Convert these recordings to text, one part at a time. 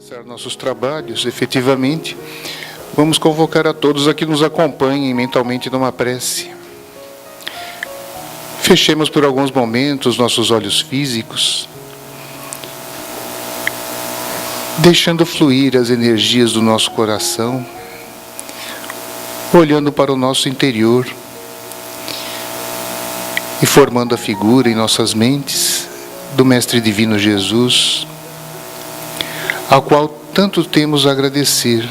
Começar nossos trabalhos, efetivamente, vamos convocar a todos a que nos acompanhem mentalmente numa prece. Fechemos por alguns momentos nossos olhos físicos, deixando fluir as energias do nosso coração, olhando para o nosso interior e formando a figura em nossas mentes do Mestre Divino Jesus, ao qual tanto temos a agradecer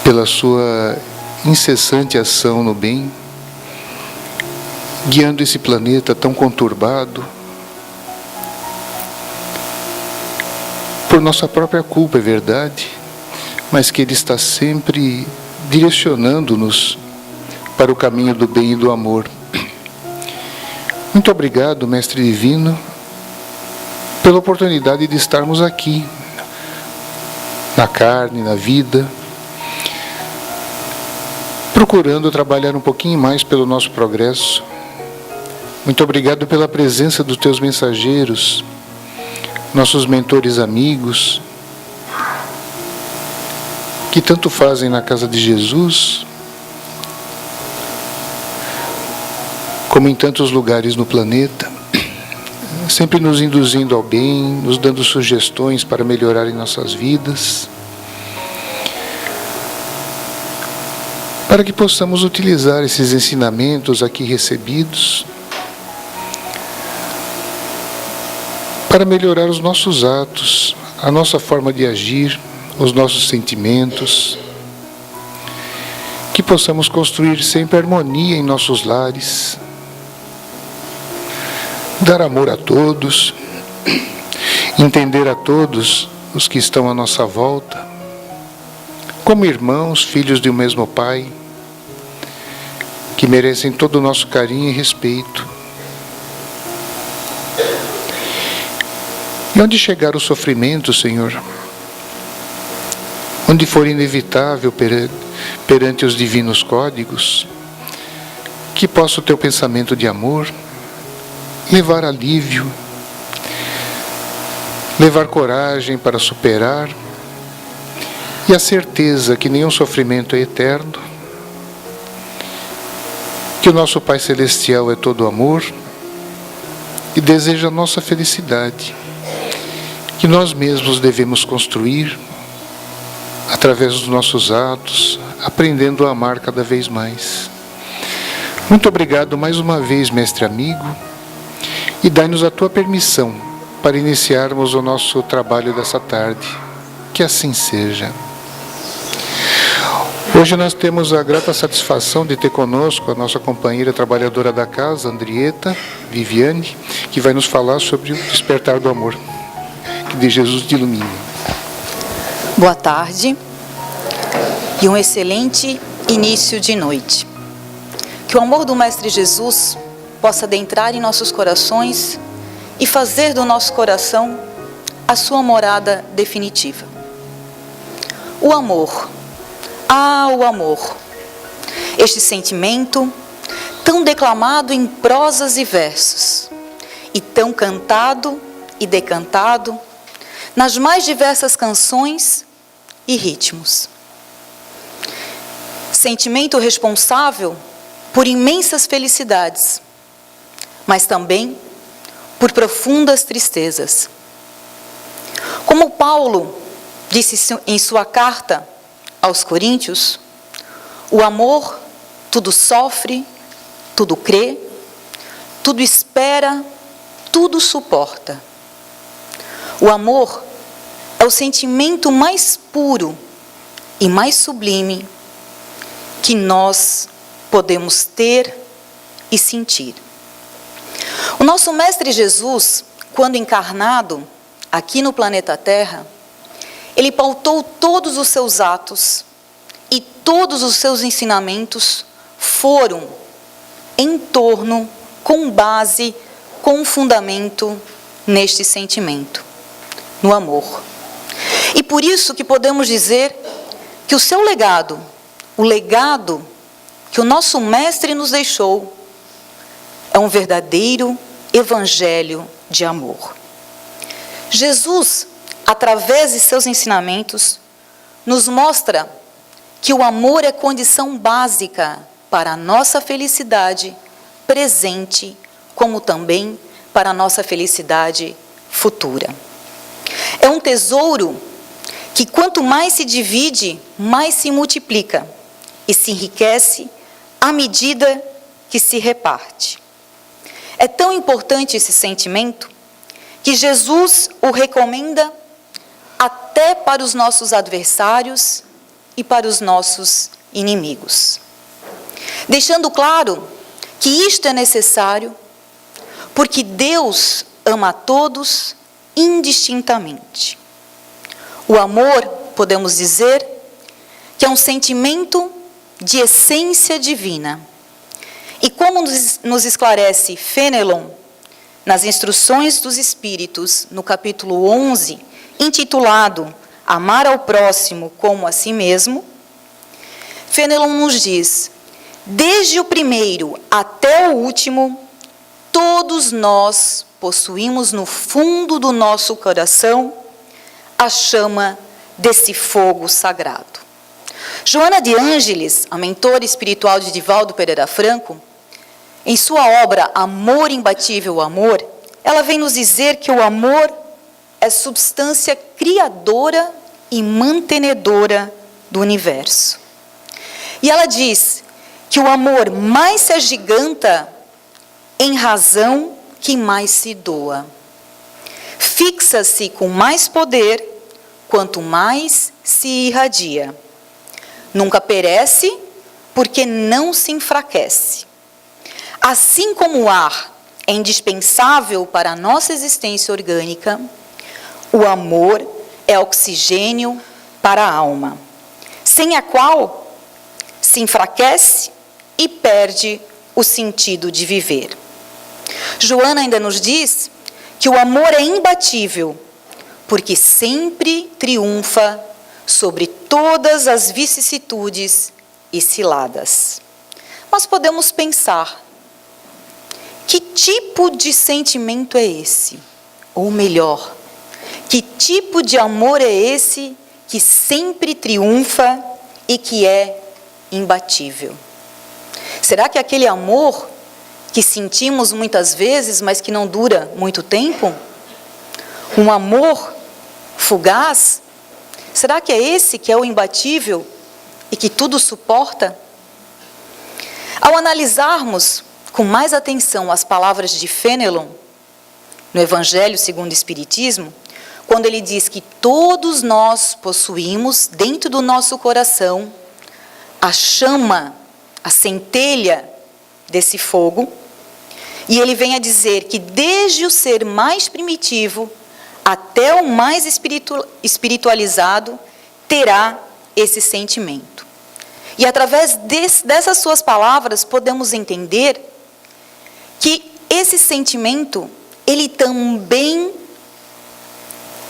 pela sua incessante ação no bem, guiando esse planeta tão conturbado, por nossa própria culpa, é verdade, mas que Ele está sempre direcionando-nos para o caminho do bem e do amor. Muito obrigado, Mestre Divino, pela oportunidade de estarmos aqui, na carne, na vida, procurando trabalhar um pouquinho mais pelo nosso progresso. Muito obrigado pela presença dos teus mensageiros, nossos mentores amigos, que tanto fazem na casa de Jesus, como em tantos lugares no planeta, sempre nos induzindo ao bem, nos dando sugestões para melhorar em nossas vidas, para que possamos utilizar esses ensinamentos aqui recebidos para melhorar os nossos atos, a nossa forma de agir, os nossos sentimentos, que possamos construir sempre harmonia em nossos lares, dar amor a todos, entender a todos os que estão à nossa volta, como irmãos, filhos de um mesmo Pai, que merecem todo o nosso carinho e respeito. E onde chegar o sofrimento, Senhor, onde for inevitável perante os divinos códigos, que possa o teu pensamento de amor levar alívio, levar coragem para superar, e a certeza que nenhum sofrimento é eterno, que o nosso Pai Celestial é todo amor e deseja a nossa felicidade, que nós mesmos devemos construir através dos nossos atos, aprendendo a amar cada vez mais. Muito obrigado mais uma vez, Mestre amigo, e dai-nos a tua permissão para iniciarmos o nosso trabalho dessa tarde. Que assim seja. Hoje nós temos a grata satisfação de ter conosco a nossa companheira trabalhadora da casa, Andrieta Viviane, que vai nos falar sobre o despertar do amor. Que de Jesus te ilumine. Boa tarde e um excelente início de noite. Que o amor do Mestre Jesus possa adentrar em nossos corações e fazer do nosso coração a sua morada definitiva. O amor. O amor. Este sentimento, tão declamado em prosas e versos, e tão cantado e decantado nas mais diversas canções e ritmos. Sentimento responsável por imensas felicidades, mas também por profundas tristezas. Como Paulo disse em sua carta aos Coríntios, o amor tudo sofre, tudo crê, tudo espera, tudo suporta. O amor é o sentimento mais puro e mais sublime que nós podemos ter e sentir. O nosso Mestre Jesus, quando encarnado aqui no planeta Terra, ele pautou todos os seus atos e todos os seus ensinamentos foram em torno, com base, com fundamento neste sentimento, no amor. E por isso que podemos dizer que o seu legado, o legado que o nosso Mestre nos deixou, é um verdadeiro evangelho de amor. Jesus, através de seus ensinamentos, nos mostra que o amor é condição básica para a nossa felicidade presente, como também para a nossa felicidade futura. É um tesouro que quanto mais se divide, mais se multiplica e se enriquece à medida que se reparte. É tão importante esse sentimento que Jesus o recomenda até para os nossos adversários e para os nossos inimigos. Deixando claro que isto é necessário porque Deus ama a todos indistintamente. O amor, podemos dizer, que é um sentimento de essência divina. E como nos esclarece Fenelon, nas Instruções dos Espíritos, no capítulo 11, intitulado Amar ao Próximo como a Si Mesmo, Fenelon nos diz: desde o primeiro até o último, todos nós possuímos no fundo do nosso coração a chama desse fogo sagrado. Joana de Ângeles, a mentora espiritual de Divaldo Pereira Franco, em sua obra Amor Imbatível Amor, ela vem nos dizer que o amor é substância criadora e mantenedora do universo. E ela diz que o amor mais se agiganta em razão que mais se doa. Fixa-se com mais poder quanto mais se irradia. Nunca perece porque não se enfraquece. Assim como o ar é indispensável para a nossa existência orgânica, o amor é oxigênio para a alma, sem a qual se enfraquece e perde o sentido de viver. Joana ainda nos diz que o amor é imbatível, porque sempre triunfa sobre todas as vicissitudes e ciladas. Mas podemos pensar, que tipo de sentimento é esse? Ou melhor, que tipo de amor é esse que sempre triunfa e que é imbatível? Será que é aquele amor que sentimos muitas vezes, mas que não dura muito tempo? Um amor fugaz? Será que é esse que é o imbatível e que tudo suporta? Ao analisarmos com mais atenção as palavras de Fenelon, no Evangelho segundo o Espiritismo, quando ele diz que todos nós possuímos dentro do nosso coração a chama, a centelha desse fogo, e ele vem a dizer que desde o ser mais primitivo até o mais espiritualizado terá esse sentimento. E através dessas suas palavras podemos entender que esse sentimento, ele também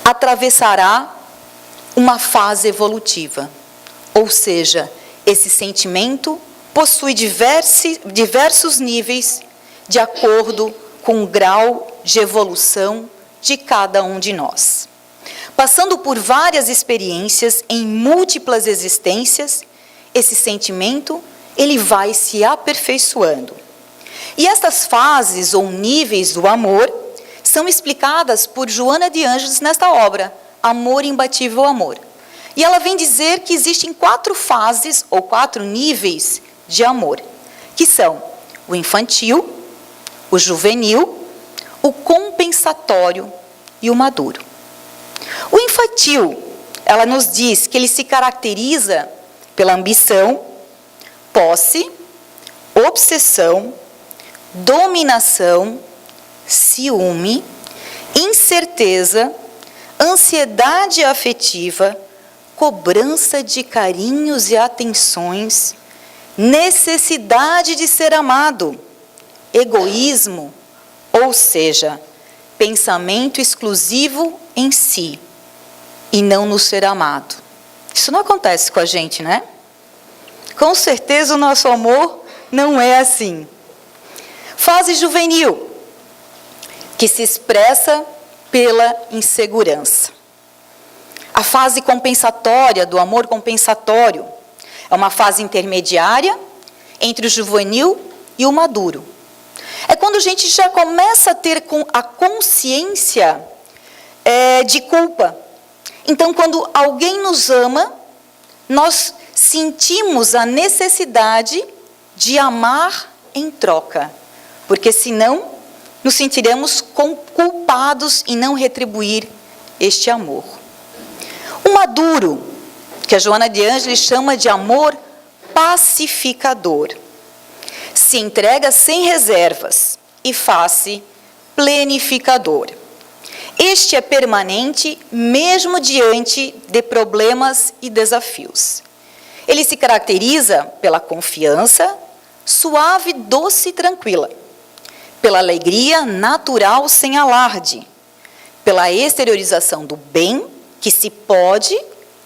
atravessará uma fase evolutiva. Ou seja, esse sentimento possui diversos níveis de acordo com o grau de evolução de cada um de nós. Passando por várias experiências em múltiplas existências, esse sentimento, ele vai se aperfeiçoando. E estas fases ou níveis do amor são explicadas por Joana de Ângeles nesta obra, Amor Imbatível Amor. E ela vem dizer que existem 4 fases ou 4 níveis de amor, que são o infantil, o juvenil, o compensatório e o maduro. O infantil, ela nos diz que ele se caracteriza pela ambição, posse, obsessão, dominação, ciúme, incerteza, ansiedade afetiva, cobrança de carinhos e atenções, necessidade de ser amado, egoísmo, ou seja, pensamento exclusivo em si e não no ser amado. Isso não acontece com a gente, né? Com certeza o nosso amor não é assim. Fase juvenil, que se expressa pela insegurança. A fase compensatória do amor compensatório é uma fase intermediária entre o juvenil e o maduro. É quando a gente já começa a ter a consciência de culpa. Então, quando alguém nos ama, nós sentimos a necessidade de amar em troca, porque senão nos sentiremos culpados em não retribuir este amor. O maduro, que a Joana de Ângeles chama de amor pacificador, se entrega sem reservas e faz-se plenificador. Este é permanente mesmo diante de problemas e desafios. Ele se caracteriza pela confiança, suave, doce e tranquila, pela alegria natural sem alarde, pela exteriorização do bem que se pode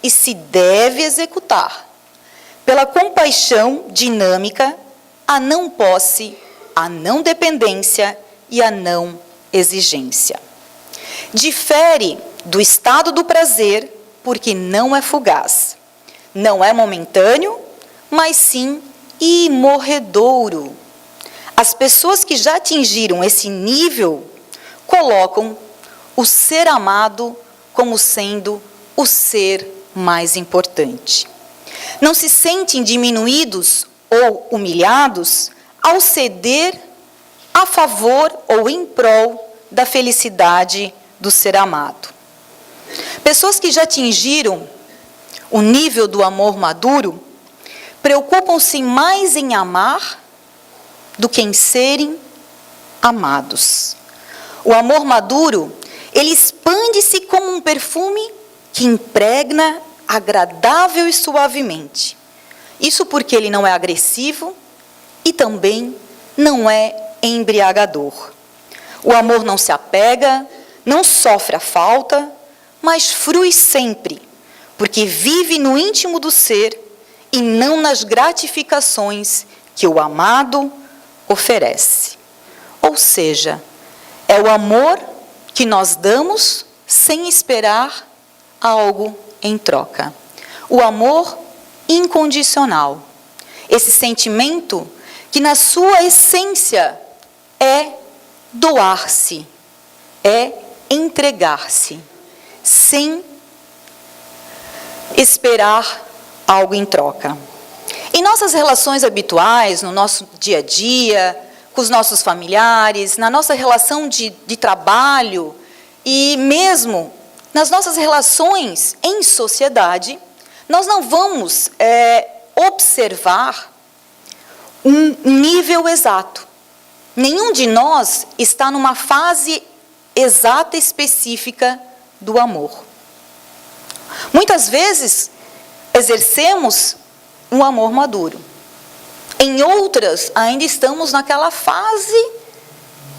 e se deve executar, pela compaixão dinâmica, a não posse, a não dependência e a não exigência. Difere do estado do prazer porque não é fugaz, não é momentâneo, mas sim imorredouro. As pessoas que já atingiram esse nível colocam o ser amado como sendo o ser mais importante. Não se sentem diminuídos ou humilhados ao ceder a favor ou em prol da felicidade do ser amado. Pessoas que já atingiram o nível do amor maduro preocupam-se mais em amar do que em serem amados. O amor maduro, ele expande-se como um perfume que impregna agradável e suavemente. Isso porque ele não é agressivo e também não é embriagador. O amor não se apega, não sofre a falta, mas frui sempre, porque vive no íntimo do ser e não nas gratificações que o amado oferece. Ou seja, é o amor que nós damos sem esperar algo em troca. O amor incondicional. Esse sentimento que na sua essência é doar-se, é entregar-se, sem esperar algo em troca. Em nossas relações habituais, no nosso dia a dia, com os nossos familiares, na nossa relação de trabalho e mesmo nas nossas relações em sociedade, nós não vamos observar um nível exato. Nenhum de nós está numa fase exata, específica do amor. Muitas vezes, exercemos um amor maduro. Em outras, ainda estamos naquela fase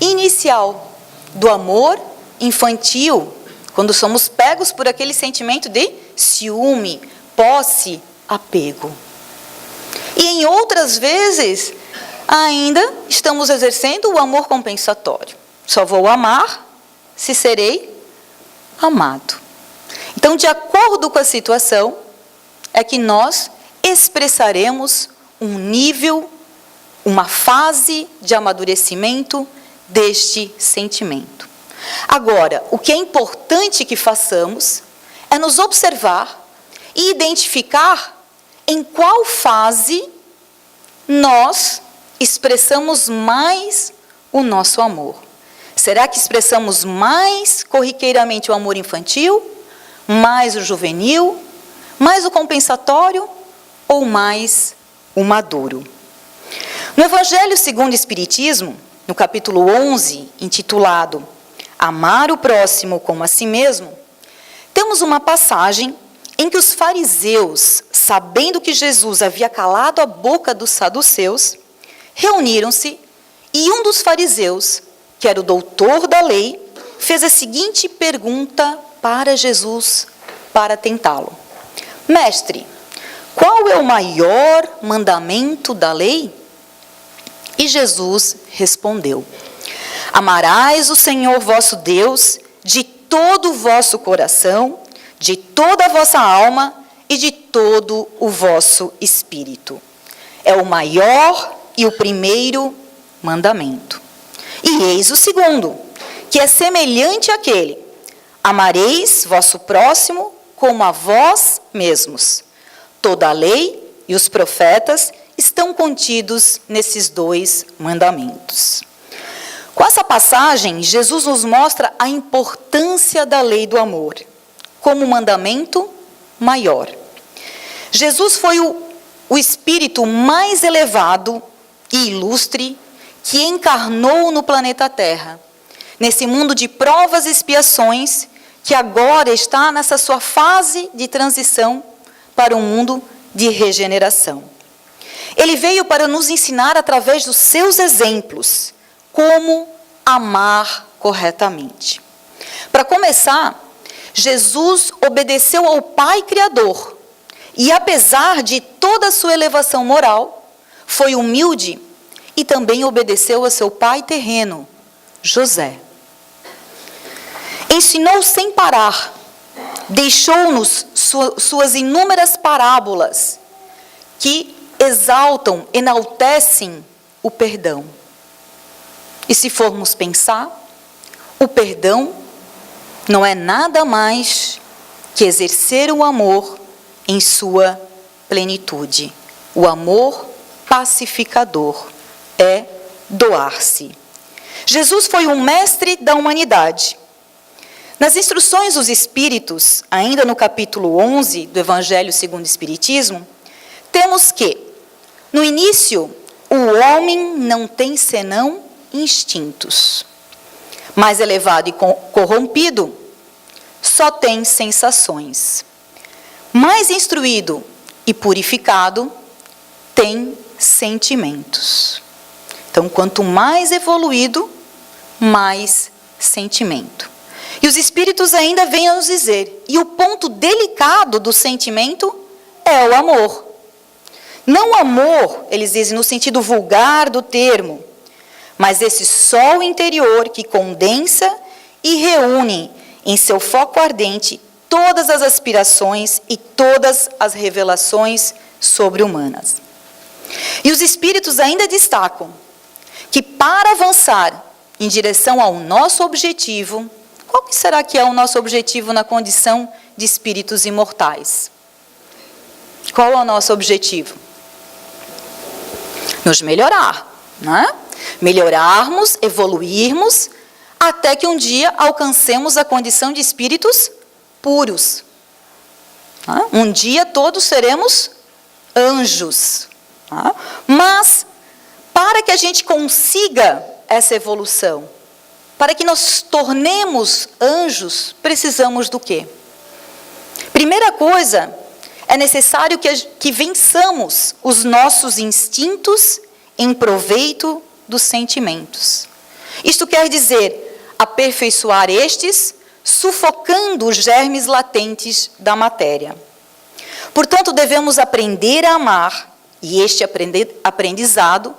inicial do amor infantil, quando somos pegos por aquele sentimento de ciúme, posse, apego. E em outras vezes, ainda estamos exercendo o amor compensatório. Só vou amar se serei amado. Então, de acordo com a situação, é que nós expressaremos um nível, uma fase de amadurecimento deste sentimento. Agora, o que é importante que façamos é nos observar e identificar em qual fase nós expressamos mais o nosso amor. Será que expressamos mais corriqueiramente o amor infantil, mais o juvenil, mais o compensatório ou mais o maduro? No Evangelho segundo o Espiritismo, no capítulo 11, intitulado Amar o próximo como a si mesmo, temos uma passagem em que os fariseus, sabendo que Jesus havia calado a boca dos saduceus, reuniram-se e um dos fariseus, que era o doutor da lei, fez a seguinte pergunta para Jesus para tentá-lo: Mestre, qual é o maior mandamento da lei? E Jesus respondeu: Amarás o Senhor vosso Deus de todo o vosso coração, de toda a vossa alma e de todo o vosso espírito. É o maior e o primeiro mandamento. E eis o segundo, que é semelhante àquele: amareis vosso próximo como a vós mesmos. Toda a lei e os profetas estão contidos nesses dois mandamentos. Com essa passagem, Jesus nos mostra a importância da lei do amor como mandamento maior. Jesus foi o espírito mais elevado e ilustre que encarnou no planeta Terra, nesse mundo de provas e expiações que agora está nessa sua fase de transição para um mundo de regeneração. Ele veio para nos ensinar através dos seus exemplos como amar corretamente. Para começar, Jesus obedeceu ao Pai Criador e, apesar de toda a sua elevação moral, foi humilde e também obedeceu a seu pai terreno, José. Ensinou sem parar, deixou-nos suas inúmeras parábolas que exaltam, enaltecem o perdão. E se formos pensar, o perdão não é nada mais que exercer o amor em sua plenitude. O amor pacificador é doar-se. Jesus foi um mestre da humanidade. Nas instruções dos Espíritos, ainda no capítulo 11 do Evangelho segundo o Espiritismo, temos que, no início, o homem não tem senão instintos. Mais elevado e corrompido, só tem sensações. Mais instruído e purificado, tem sentimentos. Então, quanto mais evoluído, mais sentimento. E os Espíritos ainda vêm a nos dizer, e o ponto delicado do sentimento é o amor. Não amor, eles dizem, no sentido vulgar do termo, mas esse sol interior que condensa e reúne em seu foco ardente todas as aspirações e todas as revelações sobre-humanas. E os Espíritos ainda destacam que para avançar em direção ao nosso objetivo, qual que será que é o nosso objetivo na condição de espíritos imortais? Qual é o nosso objetivo? Nos melhorar, né? Melhorarmos, evoluirmos, até que um dia alcancemos a condição de espíritos puros. Um dia todos seremos anjos. Mas, para que a gente consiga essa evolução, para que nós tornemos anjos, precisamos do quê? Primeira coisa, é necessário que vençamos os nossos instintos em proveito dos sentimentos. Isto quer dizer, aperfeiçoar estes, sufocando os germes latentes da matéria. Portanto, devemos aprender a amar, e este aprendizado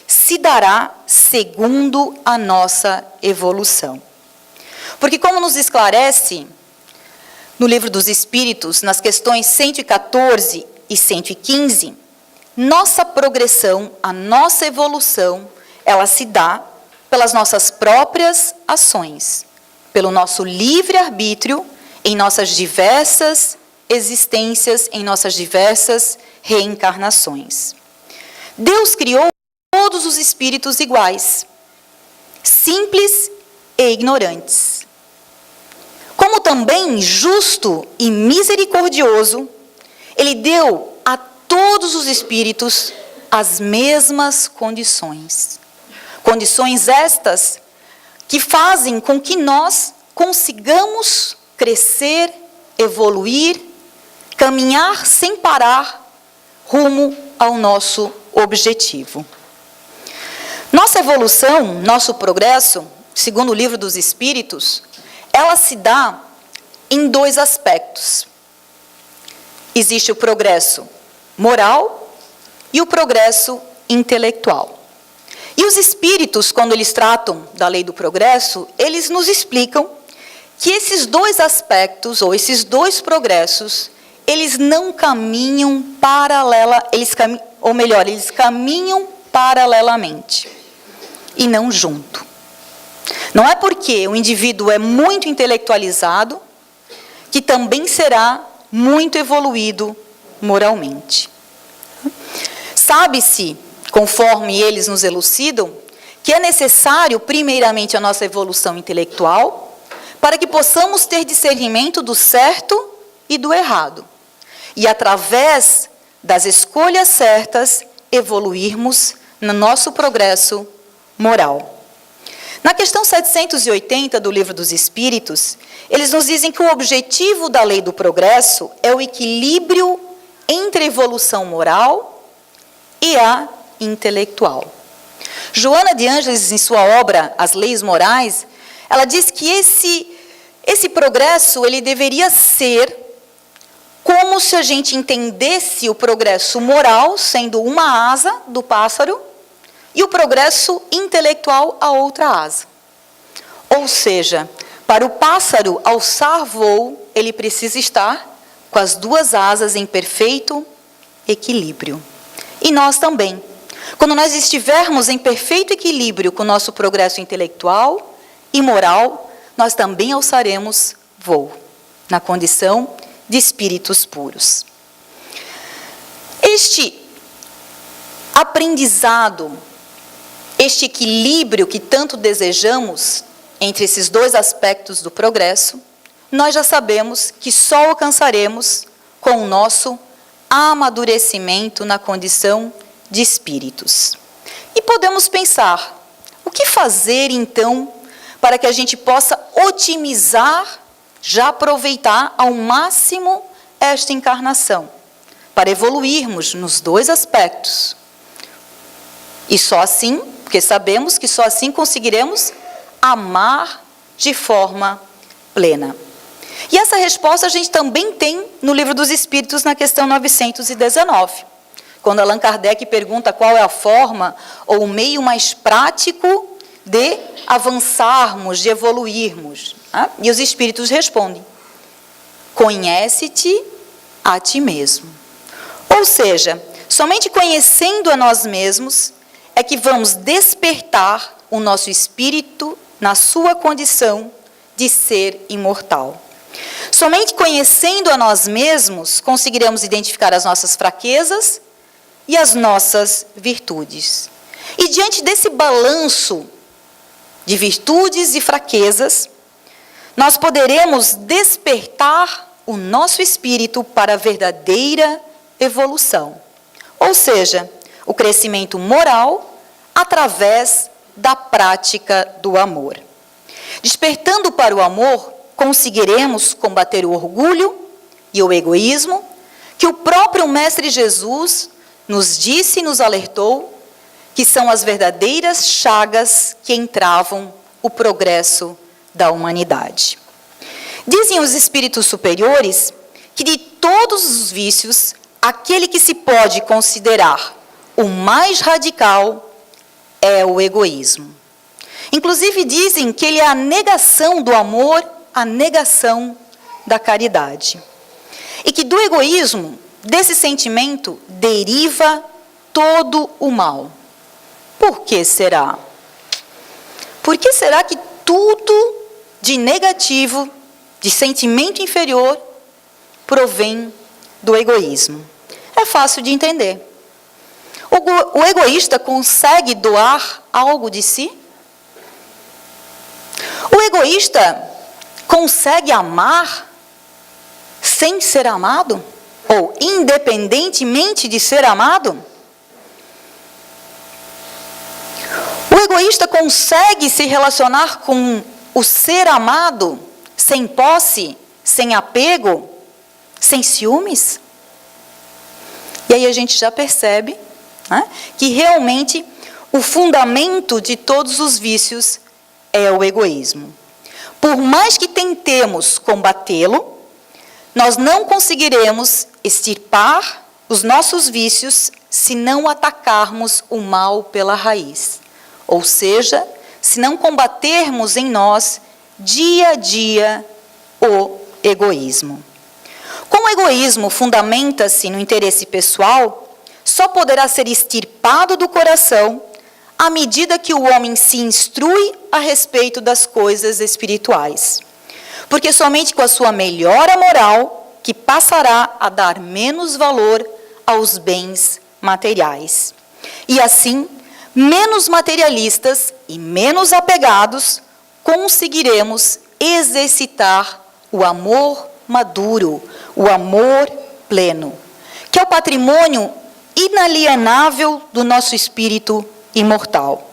se dará segundo a nossa evolução. Porque, como nos esclarece no Livro dos Espíritos, nas questões 114 e 115, nossa progressão, a nossa evolução, ela se dá pelas nossas próprias ações, pelo nosso livre-arbítrio em nossas diversas existências, em nossas diversas reencarnações. Deus criou todos os espíritos iguais, simples e ignorantes. Como também justo e misericordioso, Ele deu a todos os espíritos as mesmas condições. Condições estas que fazem com que nós consigamos crescer, evoluir, caminhar sem parar rumo ao nosso objetivo. Nossa evolução, nosso progresso, segundo o Livro dos Espíritos, ela se dá em dois aspectos. Existe o progresso moral e o progresso intelectual. E os espíritos, quando eles tratam da lei do progresso, eles nos explicam que esses dois aspectos, ou esses dois progressos, eles não caminham eles caminham paralelamente e não junto. Não é porque o indivíduo é muito intelectualizado que também será muito evoluído moralmente. Sabe-se, conforme eles nos elucidam, que é necessário, primeiramente, a nossa evolução intelectual, para que possamos ter discernimento do certo e do errado. E, através das escolhas certas, evoluirmos no nosso progresso moral. Na questão 780 do Livro dos Espíritos, eles nos dizem que o objetivo da lei do progresso é o equilíbrio entre a evolução moral e a intelectual. Joana de Ângeles, em sua obra As Leis Morais, ela diz que esse progresso ele deveria ser como se a gente entendesse o progresso moral sendo uma asa do pássaro e o progresso intelectual a outra asa. Ou seja, para o pássaro alçar voo, ele precisa estar com as duas asas em perfeito equilíbrio. E nós também. Quando nós estivermos em perfeito equilíbrio com o nosso progresso intelectual e moral, nós também alçaremos voo, na condição de espíritos puros. Este aprendizado, este equilíbrio que tanto desejamos entre esses dois aspectos do progresso, nós já sabemos que só alcançaremos com o nosso amadurecimento na condição de espíritos. E podemos pensar, o que fazer então para que a gente possa otimizar, já aproveitar ao máximo esta encarnação, para evoluirmos nos dois aspectos. E só assim, porque sabemos que só assim conseguiremos amar de forma plena. E essa resposta a gente também tem no Livro dos Espíritos, na questão 919. Quando Allan Kardec pergunta qual é a forma ou o meio mais prático de avançarmos, de evoluirmos. E os Espíritos respondem: conhece-te a ti mesmo. Ou seja, somente conhecendo a nós mesmos é que vamos despertar o nosso espírito na sua condição de ser imortal. Somente conhecendo a nós mesmos conseguiremos identificar as nossas fraquezas e as nossas virtudes. E diante desse balanço de virtudes e fraquezas, nós poderemos despertar o nosso espírito para a verdadeira evolução. Ou seja, o crescimento moral através da prática do amor. Despertando para o amor, conseguiremos combater o orgulho e o egoísmo, que o próprio Mestre Jesus nos disse e nos alertou que são as verdadeiras chagas que entravam o progresso da humanidade. Dizem os espíritos superiores que de todos os vícios, aquele que se pode considerar o mais radical é o egoísmo. Inclusive dizem que ele é a negação do amor, a negação da caridade. E que do egoísmo, desse sentimento, deriva todo o mal. Por que será? Por que será que tudo de negativo, de sentimento inferior, provém do egoísmo? É fácil de entender. O egoísta consegue doar algo de si? O egoísta consegue amar sem ser amado? Ou independentemente de ser amado? O egoísta consegue se relacionar com o ser amado sem posse, sem apego, sem ciúmes? E aí a gente já percebe, né, que realmente o fundamento de todos os vícios é o egoísmo. Por mais que tentemos combatê-lo, nós não conseguiremos extirpar os nossos vícios se não atacarmos o mal pela raiz. Ou seja, se não combatermos em nós dia a dia o egoísmo. Como o egoísmo fundamenta-se no interesse pessoal, só poderá ser extirpado do coração à medida que o homem se instrui a respeito das coisas espirituais. Porque somente com a sua melhora moral que passará a dar menos valor aos bens materiais. E assim, menos materialistas e menos apegados, conseguiremos exercitar o amor maduro, o amor pleno, que é o patrimônio inalienável do nosso espírito imortal.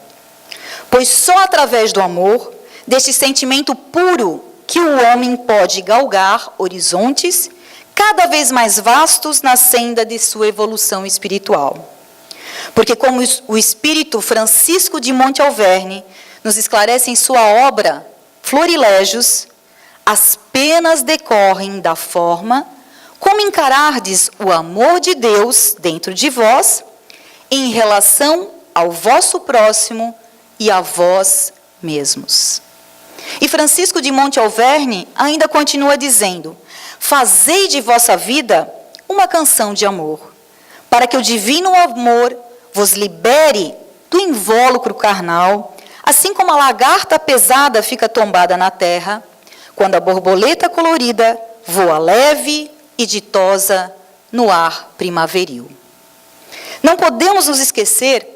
Pois só através do amor, deste sentimento puro, que o homem pode galgar horizontes cada vez mais vastos na senda de sua evolução espiritual. Porque como o espírito Francisco de Monte Alverne nos esclarece em sua obra Florilégios, as penas decorrem da forma como encarardes o amor de Deus dentro de vós em relação ao vosso próximo e a vós mesmos. E Francisco de Monte Alverne ainda continua dizendo: fazei de vossa vida uma canção de amor, para que o divino amor vos libere do invólucro carnal, assim como a lagarta pesada fica tombada na terra, quando a borboleta colorida voa leve e ditosa no ar primaveril. Não podemos nos esquecer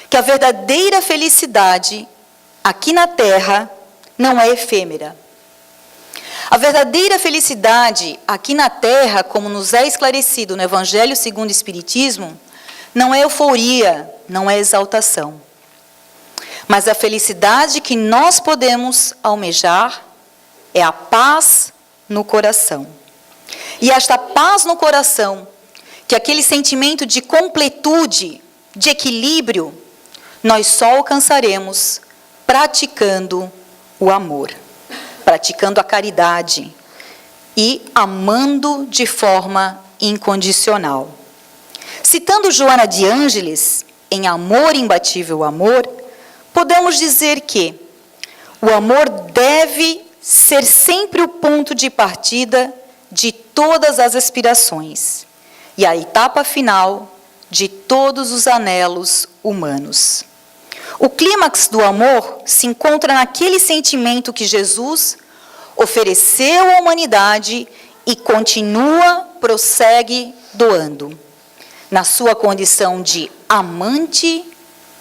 que a verdadeira felicidade aqui na terra não é efêmera. A verdadeira felicidade aqui na terra, como nos é esclarecido no Evangelho segundo o Espiritismo, não é euforia, não é exaltação. Mas a felicidade que nós podemos almejar é a paz no coração. E esta paz no coração, que é aquele sentimento de completude, de equilíbrio, nós só alcançaremos praticando o amor, praticando a caridade e amando de forma incondicional. Citando Joana de Ângeles, em Amor Imbatível Amor, podemos dizer que o amor deve ser sempre o ponto de partida de todas as aspirações e a etapa final de todos os anelos humanos. O clímax do amor se encontra naquele sentimento que Jesus ofereceu à humanidade e prossegue doando, na sua condição de amante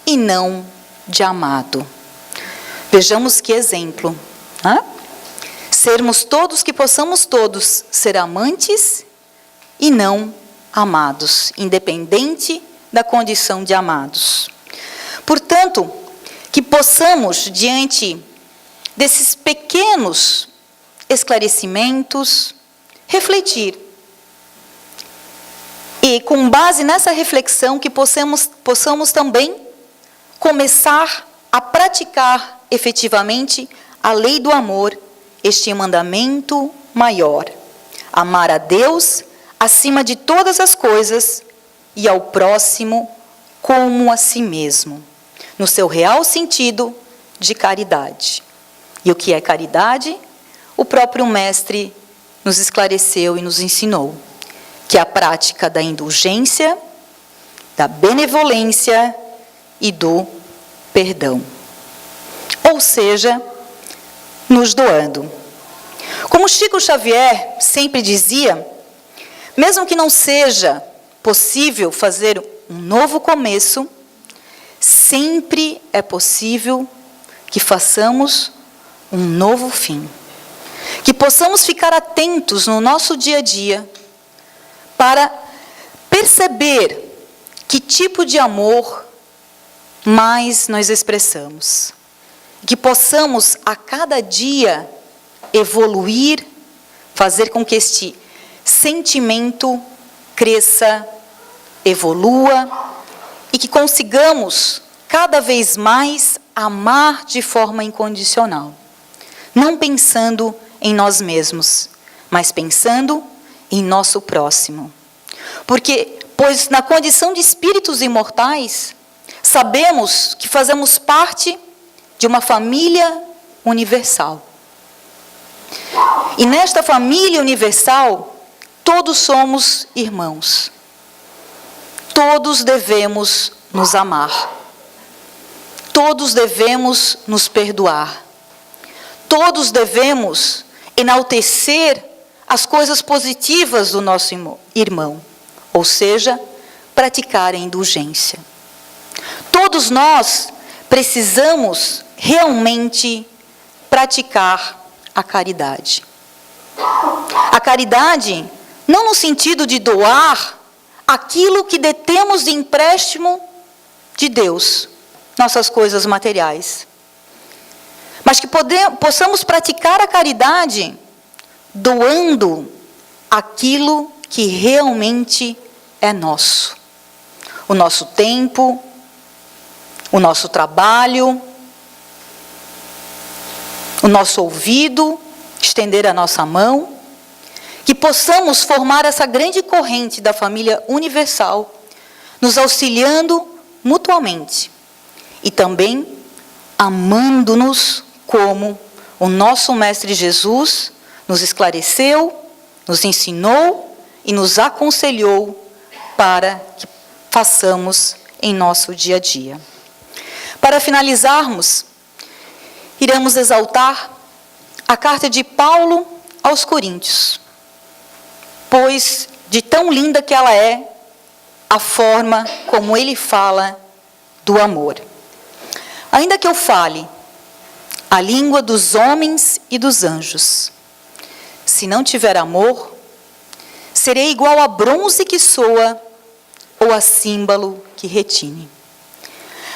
e não de amado. Vejamos que exemplo, né? Sermos todos, que possamos todos ser amantes e não amados, independente da condição de amados. Portanto, que possamos, diante desses pequenos esclarecimentos, refletir. E, com base nessa reflexão, que possamos também começar a praticar efetivamente a lei do amor, este mandamento maior: amar a Deus acima de todas as coisas e ao próximo como a si mesmo, no seu real sentido de caridade. E o que é caridade? O próprio Mestre nos esclareceu e nos ensinou, que é a prática da indulgência, da benevolência e do perdão. Ou seja, nos doando. Como Chico Xavier sempre dizia, mesmo que não seja possível fazer um novo começo, sempre é possível que façamos um novo fim. Que possamos ficar atentos no nosso dia a dia para perceber que tipo de amor mais nós expressamos. Que possamos a cada dia evoluir, fazer com que este sentimento cresça, evolua e que consigamos cada vez mais amar de forma incondicional. Não pensando em nós mesmos, mas pensando em nosso próximo. Pois na condição de espíritos imortais, sabemos que fazemos parte de uma família universal. E nesta família universal, todos somos irmãos. Todos devemos nos amar. Todos devemos nos perdoar. Todos devemos enaltecer as coisas positivas do nosso irmão, ou seja, praticar a indulgência. Todos nós precisamos realmente praticar a caridade. A caridade não no sentido de doar aquilo que detemos de empréstimo de Deus, nossas coisas materiais, mas que possamos praticar a caridade doando aquilo que realmente é nosso. O nosso tempo, o nosso trabalho, o nosso ouvido, estender a nossa mão, que possamos formar essa grande corrente da família universal, nos auxiliando mutuamente e também amando-nos como o nosso Mestre Jesus nos esclareceu, nos ensinou e nos aconselhou para que façamos em nosso dia a dia. Para finalizarmos, iremos exaltar a carta de Paulo aos Coríntios, pois de tão linda que ela é, a forma como ele fala do amor. Ainda que eu fale a língua dos homens e dos anjos, se não tiver amor, serei igual a bronze que soa ou a símbolo que retine.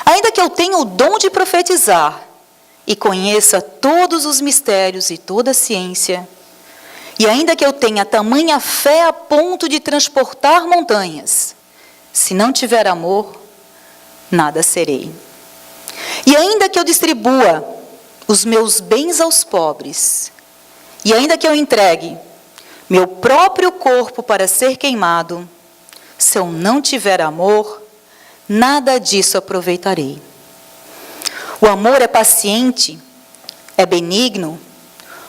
Ainda que eu tenha o dom de profetizar e conheça todos os mistérios e toda a ciência, e ainda que eu tenha tamanha fé a ponto de transportar montanhas, se não tiver amor, nada serei. E ainda que eu distribua os meus bens aos pobres, e ainda que eu entregue meu próprio corpo para ser queimado, se eu não tiver amor, nada disso aproveitarei. O amor é paciente, é benigno.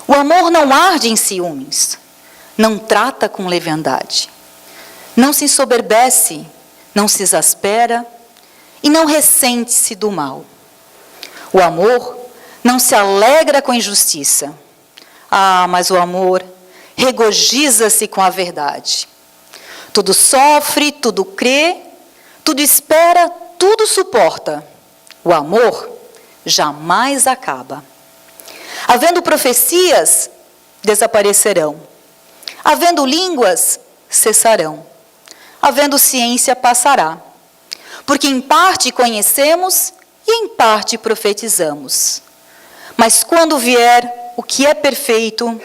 O amor não arde em ciúmes, não trata com leviandade, não se ensoberbece, não se exaspera e não ressente-se do mal. O amor não se alegra com a injustiça. Mas o amor regozija-se com a verdade. Tudo sofre, tudo crê, tudo espera, tudo suporta. O amor jamais acaba. Havendo profecias, desaparecerão. Havendo línguas, cessarão. Havendo ciência, passará. Porque em parte conhecemos e em parte profetizamos. Mas quando vier o que é perfeito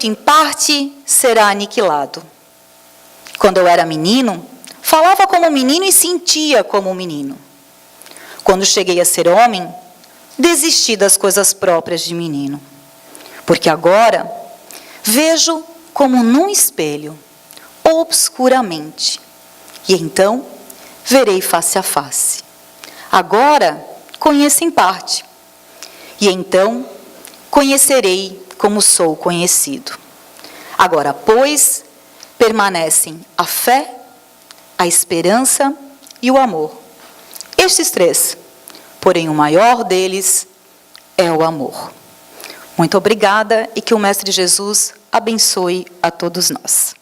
em parte será aniquilado. Quando eu era menino, falava como menino e sentia como menino. Quando cheguei a ser homem, desisti das coisas próprias de menino. Porque agora vejo como num espelho, obscuramente. E então verei face a face. Agora conheço em parte. E então conhecerei como sou conhecido. Agora, pois, permanecem a fé, a esperança e o amor. Estes três, porém o maior deles é o amor. Muito obrigada e que o Mestre Jesus abençoe a todos nós.